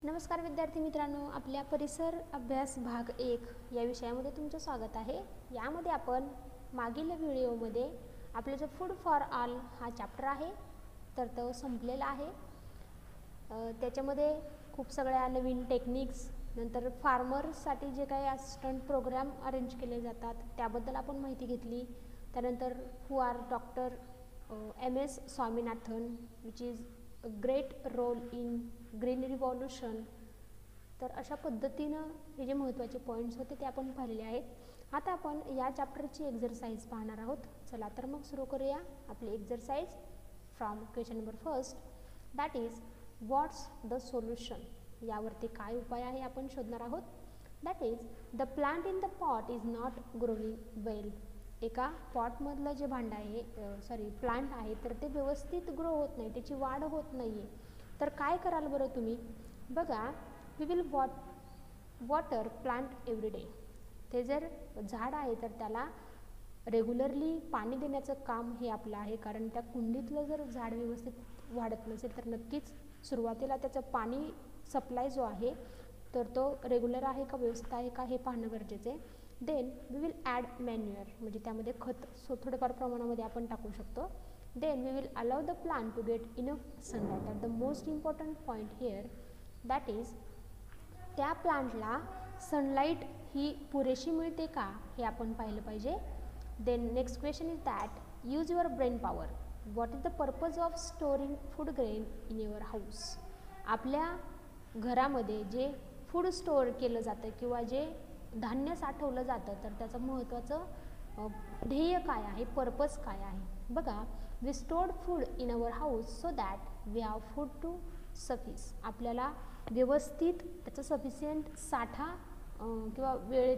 नमस्कार विद्यार्थी मित्रांनो, आपल्या परिसर अभ्यास भाग 1 या विषयामध्ये तुमचं स्वागत आहे। यामध्ये आपण मागील व्हिडिओमध्ये आपले जो फूड फॉर ऑल हा चॅप्टर आहे तर तो संपलेला आहे। त्याच्यामध्ये खूप सगळ्या नवीन टेक्निक्स, नंतर फार्मर्ससाठी जे काही असिस्टंट प्रोग्राम अरेंज केले जातात त्याबद्दल आपण माहिती घेतली। त्यानंतर who are doctor MS Swaminathan which is a great role in green revolution. तर अशा पद्धतीनं हे जे महत्त्वाचे पॉईंट्स होते ते आपण पाहिलेले आहेत। आता आपण या चॅप्टरची एक्झरसाइज पाहणार आहोत। चला तर मग सुरू करूया आपली exercise from question number first, that is what's the solution. यावरती काय उपाय आहे आपण शोधणार आहोत। That is the plant in the pot is not growing well. एका पॉटमधलं जे भांड आहे प्लांट आहे तर ते व्यवस्थित ग्रो होत नाही, त्याची वाढ होत नाही आहे। तर काय कराल बरं तुम्ही? बघा, we will water plant every day. ते जर झाड आहे तर त्याला रेग्युलरली पाणी देण्याचं काम हे आपलं आहे, कारण त्या कुंडीतलं जर झाड व्यवस्थित वाढत नसेल तर नक्कीच सुरुवातीला त्याचं पाणी सप्लाय जो आहे तर तो रेग्युलर आहे का, व्यवस्थित आहे का हे पाहणं गरजेचं आहे। Then we will add manure, म्हणजे त्यामध्ये खत थोडंफार प्रमाणामध्ये आपण टाकू शकतो। Then we will allow the plant to get enough sunlight. At the most important point here that is त्या प्लांटला सनलाईट ही पुरेशी मिळते का हे आपण पाहिलं पाहिजे। Then next question is that use your brain power. What is the purpose of storing food grain in your house. आपल्या घरामध्ये जे फूड स्टोअर केलं जातं किंवा जे धान्य साठवलं जातं तर त्याचं महत्त्वाचं ध्येय काय आहे, पर्पज काय आहे। बघा, we stored food in our house so that we have food to suffice. आपल्याला व्यवस्थित त्याचं सफिशियंट साठा किंवा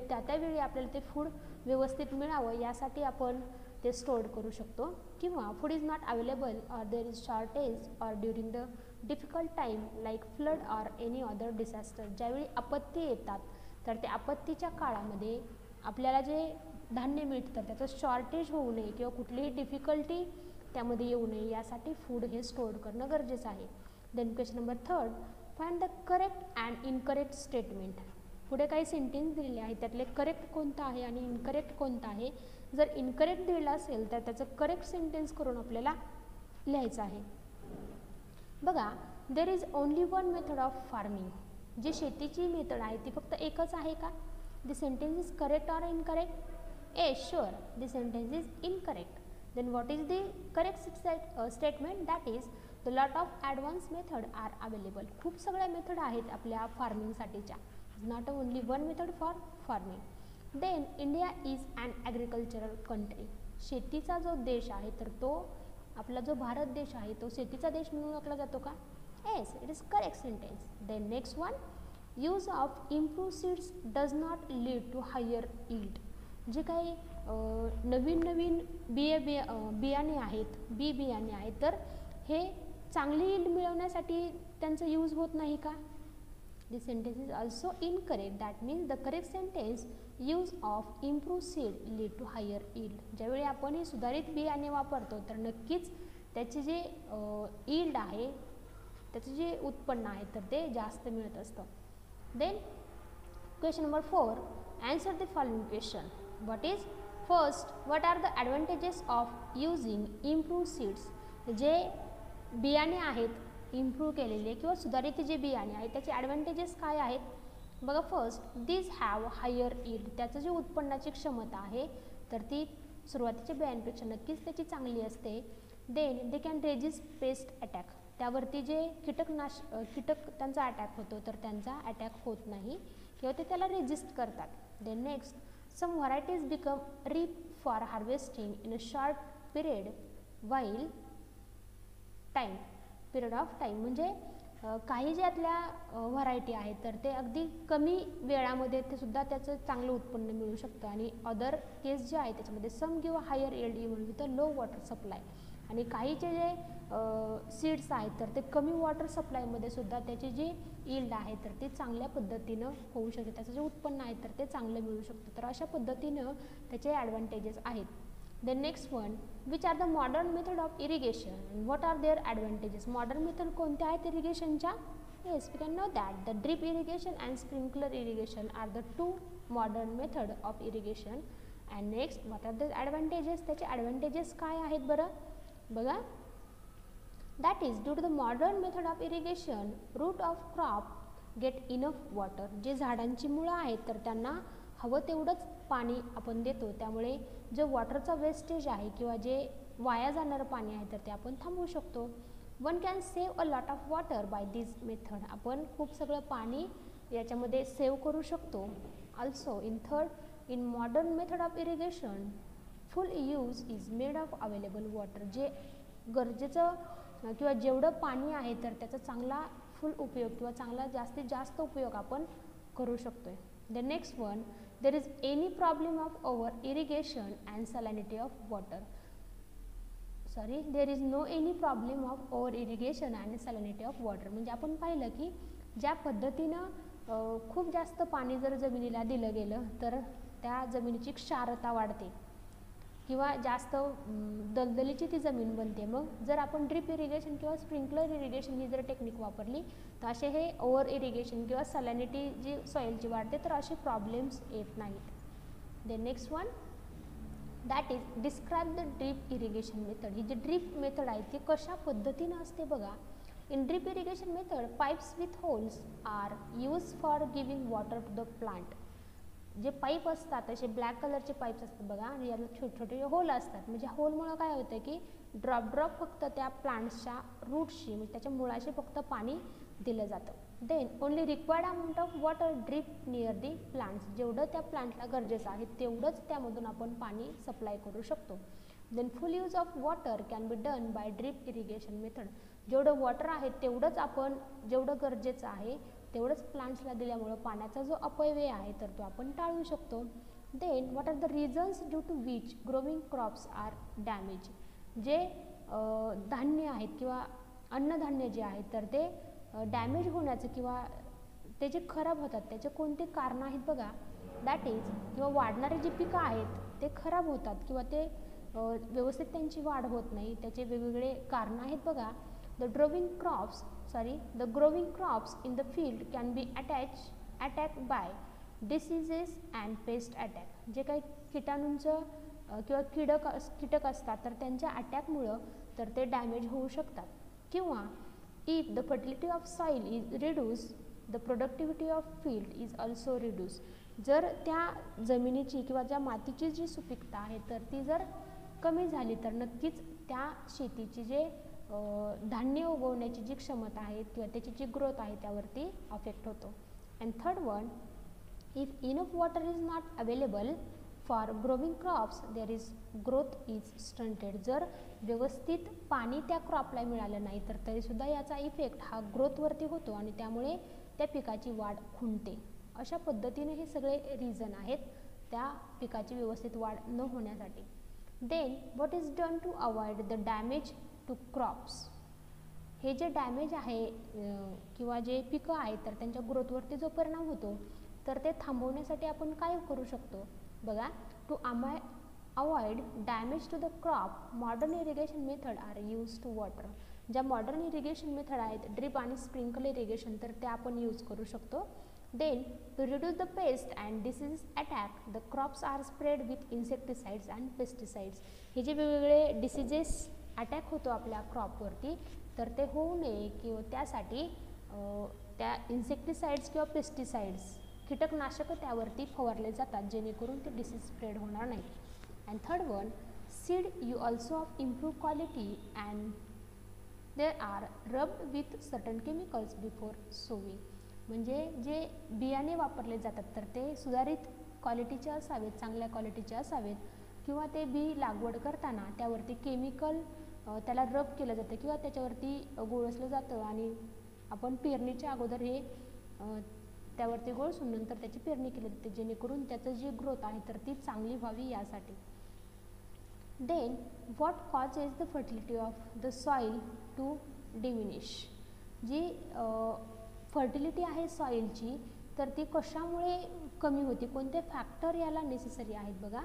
त्या वेळी आपल्याला ते फूड व्यवस्थित मिळावं यासाठी आपण ते स्टोअर करू शकतो। किंवा food is not available or there is shortage or during the difficult time like flood or any other disaster. ज्यावेळी आपत्ती येतात तर त्या आपत्तीच्या काळामध्ये आपल्याला जे धान्य मिळतं तर त्याचं शॉर्टेज होऊ नये किंवा कुठलीही डिफिकल्टी त्यामध्ये येऊ नये यासाठी फूड हे स्टोअर करणं गरजेचं आहे। Then question number third, find the correct and incorrect statement. पुढे काही सेंटेन्स दिलेले आहेत, त्यातले करेक्ट कोणतं आहे आणि इनकरेक्ट कोणतं आहे। जर इनकरेक्ट दिलेलं असेल तर त्याचं करेक्ट सेंटेन्स करून आपल्याला लिहायचं आहे। बघा, there is only one method of farming. जी शेतीची मेथड आहे ती फक्त एकच आहे का? The sentence is correct or incorrect? Sure, the sentence is incorrect. Then what is the correct statement? That is the lot of advance method are available. खूप सगळ्या मेथड आहेत आपल्या फार्मिंगसाठीच्या, not only one method for farming. Then India is an agricultural country. शेतीचा जो देश आहे तर तो आपला जो भारत देश आहे तो शेतीचा देश म्हणून ओळखला जातो का? Yes, it is correct sentence. Then next one, use of improve seeds does not lead to higher yield. जे काही नवीन बियाणे आहेत तर हे चांगली यील्ड मिळवण्यासाठी त्यांचा यूज होत नाही का? This sentence is also incorrect. That means the correct sentence, use of improve seed lead to higher yield. ज्यावेळी आपण हे सुधारित बियाणे वापरतो तर नक्कीच त्याचे जे यील्ड आहे, त्याचे जे उत्पन्न आहे तर ते जास्त मिळत असतं। Then question number 4, answer the following question. What is first, what are the advantages of using improve seeds. जे बियाणे आहेत इम्प्रूव्ह केलेले किंवा सुधारित जे बियाणे आहेत त्याचे ॲडव्हांटेजेस काय आहेत? बघा, first, this have higher yield. त्याचं जे उत्पन्नाची क्षमता आहे तर ती सुरुवातीच्या बियाण्यांपेक्षा नक्कीच त्याची चांगली असते। Then they can resist pest attack. त्यावरती जे कीटक त्यांचा अटॅक होतो तर त्यांचा अटॅक होत नाही किंवा ते त्याला रेजिस्ट करतात। Then next, some varieties become ripe for harvesting in a short period of time. म्हणजे काही ज्यातल्या व्हरायटी आहेत तर ते अगदी कमी वेळामध्ये ते सुद्धा त्याचं चांगलं उत्पन्न मिळू शकतं। आणि अदर केस जे आहे त्याच्यामध्ये some give higher yield even with a low water supply. आणि काहीचे जे सीड्स आहेत तर ते कमी वॉटर सप्लायमध्ये सुद्धा त्याची जी यील्ड आहे तर ते चांगल्या पद्धतीनं होऊ शकते, त्याचं जे उत्पन्न आहे तर ते चांगलं मिळू शकतं। तर अशा पद्धतीनं त्याचे ॲडव्हांटेजेस आहेत। Then next one, which are the modern method of irrigation and what are their advantages. Modern method कोणत्या आहेत इरिगेशनच्या Yes, we can know that the drip irrigation and sprinkler irrigation are the two modern method of irrigation. And next, what are the advantages? त्याचे advantages काय आहेत बरं? बघा, that is due to the modern method of irrigation, root of crop get enough water. जे झाडांची मुळं आहेत तर त्यांना हवं तेवढंच पाणी आपण देतो, त्यामुळे जो वॉटरचा वेस्टेज आहे किंवा जे वाया जाणारं पाणी आहे तर ते आपण थांबवू शकतो. One can save a lot of water by this method. आपण खूप सगळं पाणी याच्यामध्ये सेव्ह करू शकतो. Also in third, in modern method of irrigation full use is made of available water. जे गरजेचं किंवा जेवढं पाणी आहे तर त्याचा चांगला फुल उपयोग किंवा चांगला जास्तीत जास्त उपयोग आपण करू शकतो. The next one, there is any problem of over irrigation and salinity of water. Sorry, there is no any problem of over irrigation and salinity of water. म्हणजे आपण पाहिलं की ज्या पद्धतीनं खूप जास्त पाणी जर जमिनीला दिलं गेलं तर त्या जमिनीची क्षारता वाढते किंवा जास्त दलदलीची ती जमीन बनते. मग जर आपण ड्रिप इरिगेशन किंवा स्प्रिंकलर इरिगेशन ही जर टेक्निक वापरली तर असे हे ओव्हर इरिगेशन किंवा सॅलिनिटी जी सॉइलची वाढते तर असे प्रॉब्लेम्स येत नाहीत. The next one, that is describe the drip irrigation method. ही जी ड्रिप मेथड आहे ती कशा पद्धतीनं असते बघा. In drip irrigation method pipes with holes are use for giving water to the plant. जे पाईप असतात असे ब्लॅक कलरचे पाईप्स असतात बघा आणि याला छोटे छोटे होल असतात. म्हणजे होलमुळं काय होतं की ड्रॉप फक्त त्या प्लांट्सच्या रूटशी म्हणजे त्याच्या मुळाशी फक्त पाणी दिलं जातं. Then only required amount of water drip near the plants. जेवढं त्या प्लांटला गरजेचं आहे तेवढंच त्यामधून आपण पाणी सप्लाय करू शकतो. Then full use of water can be done by drip irrigation method. जेवढं वॉटर आहे तेवढंच आपण जेवढं गरजेचं आहे तेवढंच प्लांट्सला दिल्यामुळं पाण्याचा जो अपव्यय आहे तर तो आपण टाळू शकतो. Then what are the reasons due to which growing crops are damage. जे धान्य आहेत किंवा अन्नधान्य जे आहेत तर ते डॅमेज होण्याचं किंवा ते जे खराब होतात त्याचे कोणते कारणं आहेत बघा. दॅट इज किंवा वाढणारे जी पिकं आहेत ते खराब होतात किंवा ते व्यवस्थित त्यांची वाढ होत नाही, त्याचे वेगवेगळे कारणं आहेत बघा. The growing crops in the field can be attacked by diseases and pest attack. जे काही कीटाणूंचं किंवा कीटक असतात तर त्यांच्या अटॅकमुळं तर ते डॅमेज होऊ शकतात. किंवा if the fertility of soil is reduced, the productivity of field is also reduced. जर त्या जमिनीची किंवा ज्या मातीची जी सुपीकता आहे तर ती जर कमी झाली तर नक्कीच त्या शेतीची जे धान्य उगवण्याची जी क्षमता आहे किंवा त्याची जी ग्रोथ आहे त्यावरती अफेक्ट होतो. And third one, if enough water is not available for growing crops there is growth is stunted. जर व्यवस्थित पाणी त्या क्रॉपला मिळालं नाही तर तरीसुद्धा याचा इफेक्ट हा ग्रोथवरती होतो आणि त्यामुळे त्या पिकाची वाढ खुंटते. अशा पद्धतीने हे सगळे रिझन आहेत त्या पिकाची व्यवस्थित वाढ न होण्यासाठी. Then what is done to avoid the damage to crops. हे जे डॅमेज आहे किंवा जे पिकं आहेत तर त्यांच्या ग्रोथवरती जो परिणाम होतो तर ते थांबवण्यासाठी आपण काय करू शकतो बघा. To avoid damage to the crop modern irrigation method are use to water. ज्या मॉडर्न इरिगेशन मेथड आहेत ड्रिप आणि स्प्रिंकल इरिगेशन तर ते आपण यूज करू शकतो. Then to reduce the pest and disease attack the crops are spread with insecticides and pesticides. हे जे वेगवेगळे डिसीजेस अटॅक होतो आपल्या क्रॉपवरती तर ते होऊ नये किंवा त्यासाठी त्या इन्सेक्टिसाइड्स किंवा पेस्टिसाइड्स कीटकनाशक त्यावरती फवारले जातात जेणेकरून ते डिसीज स्प्रेड होणार नाही. And third one, seed you also of improve quality and there are rubbed with certain chemicals before sowing. म्हणजे जे बियाणे वापरले जातात तर ते सुधारित क्वालिटीचे असावेत, चांगल्या क्वालिटीचे असावेत किंवा ते बी लागवड करताना त्यावरती केमिकल त्याला रब केलं जातं किंवा त्याच्यावरती गोळसलं जातं आणि आपण पेरणीच्या अगोदर हे त्यावरती गोळसून नंतर त्याची पेरणी केली जाते जेणेकरून त्याचं जी ग्रोथ आहे तर ती चांगली व्हावी यासाठी. Then what causes the fertility of the soil to diminish. जी फर्टिलिटी आहे सॉईलची तर ती कशामुळे कमी होती, कोणते फॅक्टर याला नेसेसरी आहेत बघा.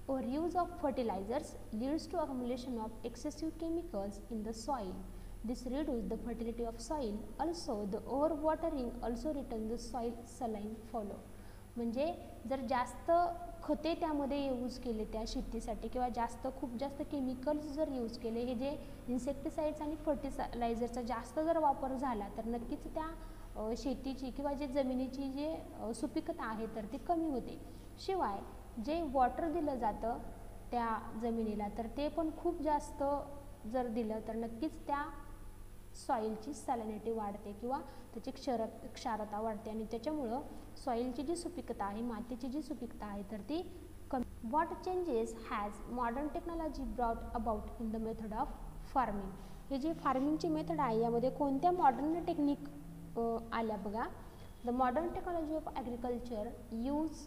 Overuse of fertilizers leads to accumulation of excessive chemicals in the soil. This reduces the fertility of soil. Also, the overwatering also returns the soil saline follow. म्हणजे जर जास्त खते त्यामध्ये यूज केले त्या शेतीसाठी किंवा खूप जास्त केमिकल्स जर यूज केले, हे जे इन्सेक्टिसाइड्स आणि फर्टिलायझरचा जास्त जर वापर झाला तर नक्कीच त्या शेतीची किंवा जे जमिनीची जे सुपीकता आहे तर ती कमी होते. शिवाय जे वॉटर दिलं जातं त्या जमिनीला तर ते पण खूप जास्त जर दिलं तर नक्कीच त्या सॉइलची सॅलिनिटी वाढते किंवा त्याची क्षारता वाढते आणि त्याच्यामुळं सॉइलची जी सुपीकता आहे, मातीची जी सुपीकता आहे तर ती कमी. What changes has modern technology brought about in the method of farming. हे जे फार्मिंगची मेथड आहे यामध्ये कोणत्या मॉडर्न टेक्निक आल्या बघा. The modern technology of agriculture use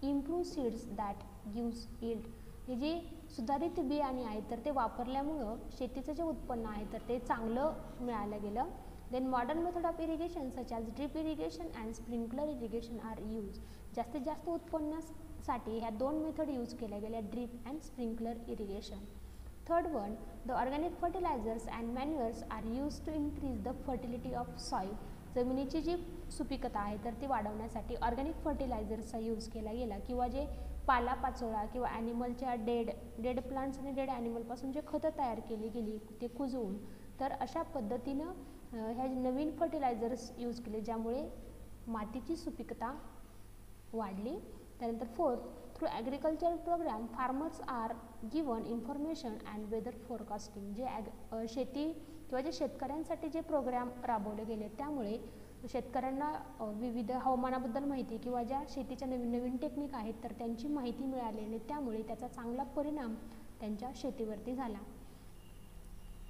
improve seeds that use yield. हे जे सुधारित बियाणे आहेत तर ते वापरल्यामुळं शेतीचं जे उत्पन्न आहे तर ते चांगलं मिळालं गेलं. Then modern method of irrigation such as drip irrigation and sprinkler irrigation are use. जास्तीत जास्त उत्पन्नासाठी ह्या दोन मेथड यूज केल्या गेल्या, drip and sprinkler irrigation. Third one, the organic fertilisers and manures are use to increase the fertility of soil. जमिनीची जी सुपीकता आहे तर ती वाढवण्यासाठी ऑर्गॅनिक फर्टिलायझर्सचा यूज केला गेला किंवा जे पालापाचोळा किंवा ॲनिमलच्या डेड प्लांट्स आणि डेड ॲनिमलपासून जे खतं तयार केली गेली ते कुजवून, तर अशा पद्धतीनं ह्या नवीन फर्टिलायझर्स यूज केले ज्यामुळे मातीची सुपीकता वाढली. त्यानंतर fourth, through agriculture programme farmers are given information and weather forecasting. जे शेती किंवा जे शेतकऱ्यांसाठी जे प्रोग्राम राबवले गेले त्यामुळे शेतकऱ्यांना विविध हवामानाबद्दल माहिती किंवा ज्या शेतीच्या नवीन नवीन टेक्निक आहेत तर त्यांची माहिती मिळाली आणि त्यामुळे त्याचा चांगला परिणाम त्यांच्या शेतीवरती झाला.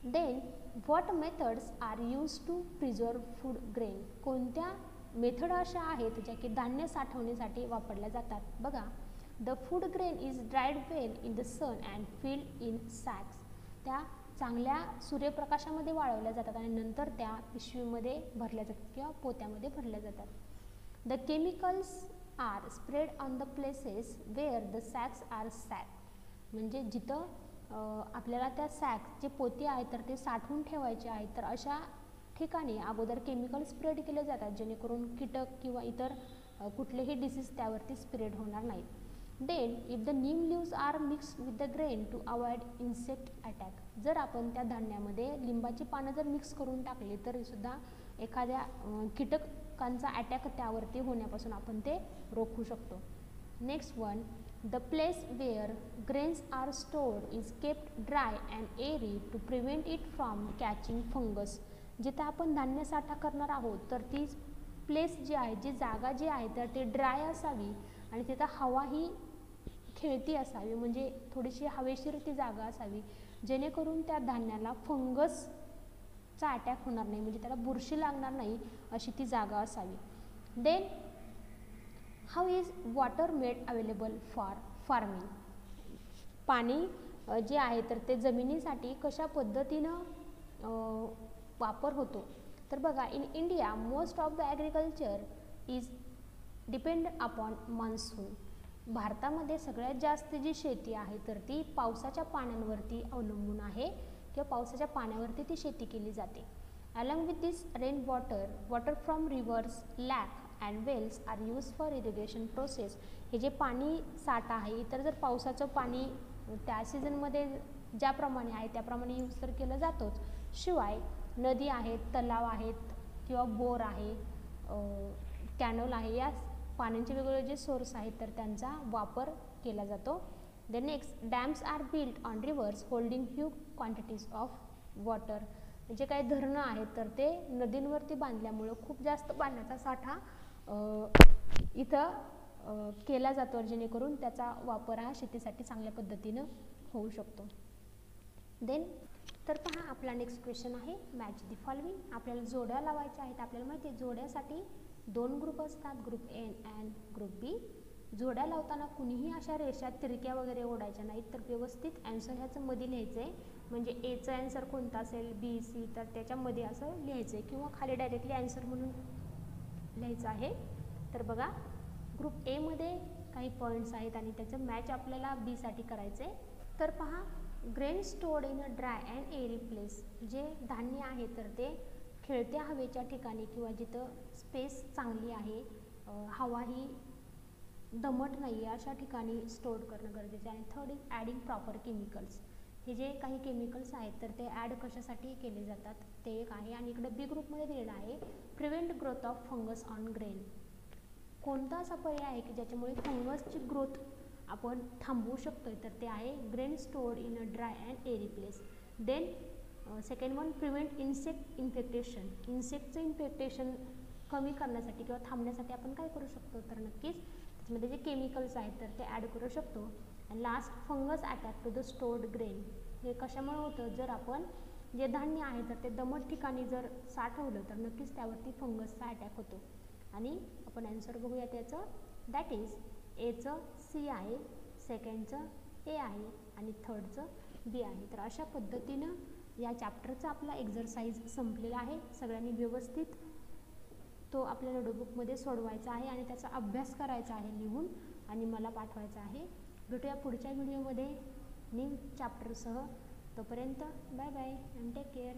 Then what methods are use to preserve food grain. कोणत्या मेथड अशा आहेत ज्या की धान्य साठवण्यासाठी वापरल्या जातात बघा. The food grain is dried well in the sun and filled in sacks. त्या चांगल्या सूर्यप्रकाशामध्ये वाळवल्या जातात आणि नंतर त्या पिशवीमध्ये भरल्या जातात किंवा पोत्यामध्ये भरल्या जातात. The chemicals are spread on the places where the sacks are sack. म्हणजे जिथं आपल्याला त्या सॅक जे पोते आहेत तर ते साठवून ठेवायचे आहेत तर अशा ठिकाणी अगोदर केमिकल स्प्रेड केले जातात जेणेकरून कीटक किंवा इतर कुठलेही डिसीज त्यावरती स्प्रेड होणार नाहीत. Then if the neem leaves are mix with the grain to avoid insect attack. जर आपण त्या धान्यामध्ये लिंबाची पानं जर मिक्स करून टाकली तरीसुद्धा एखाद्या कीटकांचा अटॅक त्यावरती होण्यापासून आपण ते रोखू शकतो. Next one, the place where grains are stored is kept dry and airy to prevent it from catching fungus. जिथं आपण धान्य साठा करणार आहोत तर ती प्लेस जी आहे, जी जागा जी आहे तर ती ड्राय असावी आणि तिथं हवा ही खेळती असावी, म्हणजे थोडीशी हवेशीर ती जागा असावी जेणेकरून त्या धान्याला फंगसचा अटॅक होणार नाही, म्हणजे त्याला बुरशी लागणार नाही अशी ती जागा असावी. Then how is water made available for farming. पाणी जे आहे तर ते जमिनीसाठी कशा पद्धतीनं वापर होतो तर बघा. In India most of the agriculture is depend upon monsoon. भारतामध्ये सगळ्यात जास्त जी शेती आहे तर ती पावसाच्या पाण्यावरती अवलंबून आहे किंवा पावसाच्या पाण्यावरती ती शेती केली जाते. Along with this rain water from rivers, lake and wells are use for irrigation process. हे जे पाणी साठा आहे तर जर पावसाचं पाणी त्या सीझनमध्ये ज्याप्रमाणे आहे त्याप्रमाणे यूज तर केलं जातोच. शिवाय नदी आहेत, तलाव आहेत किंवा बोर आहे, कॅनल आहे, या पाण्याचे वेगवेगळे जे सोर्स आहेत तर त्यांचा वापर केला जातो. The next, dams are built on rivers holding huge quantities of water. जे काही धरणं आहेत तर ते नदींवरती बांधल्यामुळं खूप जास्त पाण्याचा साठा इथं केला जातो जेणेकरून त्याचा वापर हा शेतीसाठी चांगल्या पद्धतीनं होऊ शकतो. देन तर पहा आपला नेक्स्ट क्वेश्चन आहे मॅच दी फॉलोइंग. आपल्याला जोड्या लावायच्या आहेत. आपल्याला माहिती आहे जोड्यासाठी दोन ग्रुप असतात, ग्रुप ए अँड ग्रुप बी. जोड्या लावताना कुणीही अशा रेषा तिरक्या वगैरे ओढायच्या नाहीत तर व्यवस्थित ॲन्सर ह्याचं मध्ये लिहायचं आहे. म्हणजे एचं ॲन्सर कोणता असेल, बी सी तर त्याच्यामध्ये असं लिहायचं आहे किंवा खाली डायरेक्टली ॲन्सर म्हणून लिहायचं आहे. तर बघा ग्रुप एमध्ये काही पॉईंट्स आहेत आणि त्याचं मॅच आपल्याला बी साठी करायचं आहे. तर पहा grain stored in a dry and airy place. जे धान्य आहे तर ते खेळत्या हवेच्या ठिकाणी किंवा जिथं स्पेस चांगली आहे, हवा ही दमट नाही आहे अशा ठिकाणी स्टोअर करणं गरजेचं आहे. Third is adding proper chemicals. हे जे काही केमिकल्स आहेत तर ते ॲड कशासाठी केले जातात ते एक आहे. आणि इकडे बी ग्रुपमध्ये दिलेलं आहे prevent growth of fungus on grain. कोणता असा पर्याय आहे की ज्याच्यामुळे फंगसची ग्रोथ आपण थांबवू शकतो, तर ते आहे grain stored in a dry and airy place. Then second one prevent insect infestation. इन्सेक्टचं इन्फेक्टेशन कमी करण्यासाठी किंवा थांबण्यासाठी आपण काय करू शकतो, तर नक्कीच त्याच्यामध्ये जे केमिकल्स आहेत तर ते ॲड करू शकतो. आणि last fungus attack to the stored grain. हे कशामुळे होतं, जर आपण जे धान्य आहे तर ते दमट ठिकाणी जर साठवलं तर नक्कीच त्यावरती फंगसचा अटॅक होतो. आणि आपण आन्सर बघूया त्याचं, दॅट इज एचं सी आहे, सेकंडचं ए आहे आणि थर्डचं बी आहे. तर अशा पद्धतीनं या चॅप्टरचा आपला एक्झरसाइज संपलेला आहे. सगळ्यांनी व्यवस्थित तो आपल्या नोटबुकमध्ये सोडवायचा आहे आणि त्याचा अभ्यास करायचा आहे लिहून आणि मला पाठवायचा आहे. भेटूया पुढच्या व्हिडिओमध्ये न्यू चॅप्टरसह. तोपर्यंत bye bye and take care.